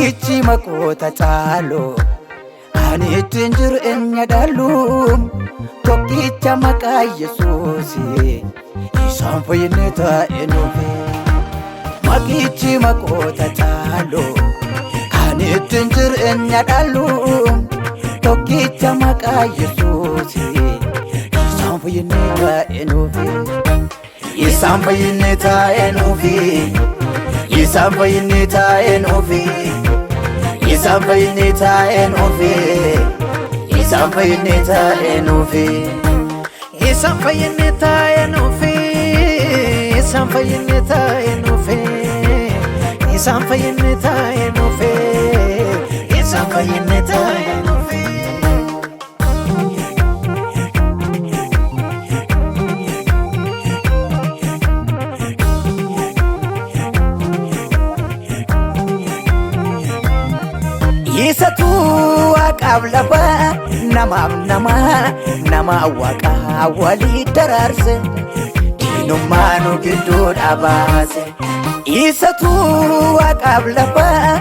Makichi makota chalo ani tinjir enya dalum tokkicha maka Yesusi isan fayyineta enofe Makichi makota chalo ani tinjir enya dalum tokkicha maka Yesusi isan fayyineta enofe isan fayyineta enofe isan fayyineta enofe isan fayyineta enofe isan fayyineta enofe isan fayyineta enofe isan fayyineta enofe isan fayyineta enofe isan fayyineta enofe Isatu akablaba nama waka wali dararse dinumanu giddu dabase Isatu akablaba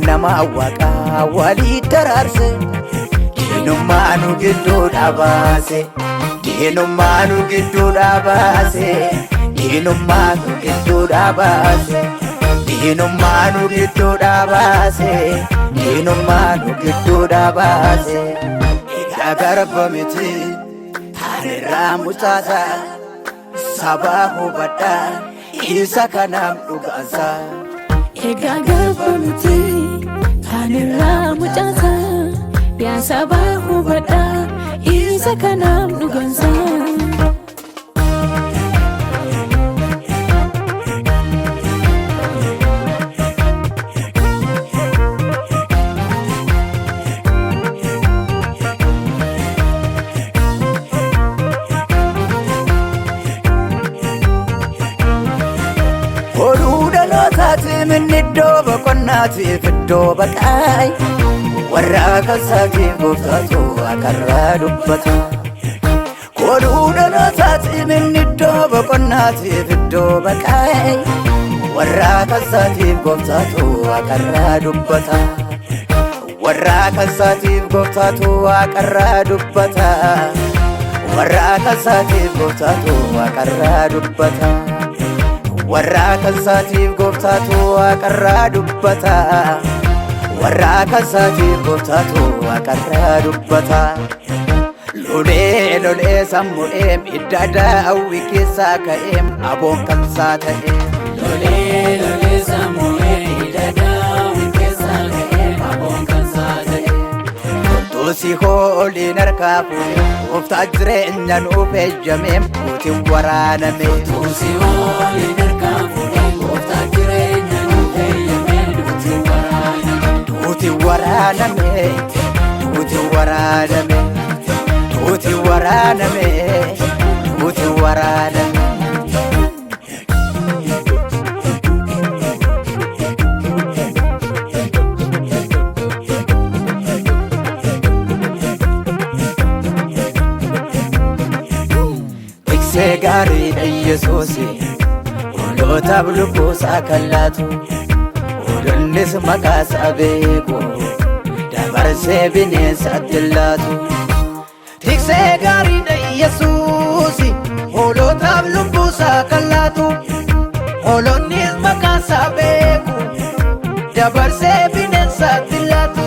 nama waka wali dararse dinumanu giddu dabase dinumanu giddu dabase dinumanu giddu dabase Dinumanu giddu dabase dinumanu giddu dabase ega garbamiti tanirra mucasa sabahu bada isa kanam dhugansa ega garbamiti tanirra mucasa ya sabahu bada isa kanam dhugansa من الدوب قنات في الدوب كاي وراك الساكي قفتاتو أكرا دبتا قولون ناتات من الدوب قنات في الدوب كاي وراك الساكي قفتاتو أكرا دبتا وراك الساكي قفتاتو أكرا دبتا وراك الساكي قفتاتو أكرا دبتا Warra kansatiif gooftaatu waaqarraa dubbata Warra kansatiif gooftaatu waaqarraa dubbata Lolee sammu'eem idda daawwi keessaa ka'eem aboon kamsaa ta'eem Lolee sammu'eem idda daawwi keessaa ka'eem aboon kamsaa ta'eem Kottuusi hooliin harkaa fuudhee gooftaa jireenya nuuf ejjameem nuutiin waraaname Kottuusi hooliin Tuti waraname Tikse gari Yesusi Olota bluko sakallatu Odonis makasa beko Dabarse bineensa dillatu Tikse gari Yesusi Olota bluko sakallatu Odonis makasa beko Dabarse bineensa dillatu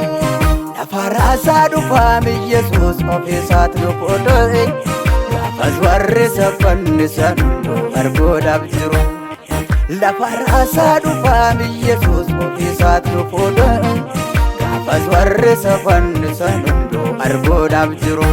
Nafarasa dufami Yesus ofisat lukodoe Azwarri safannisan argoodhaaf jiru Lafarasa dhufami Yesus ofiisaat dhufuudha Azwarri safannisan argoodhaaf jiru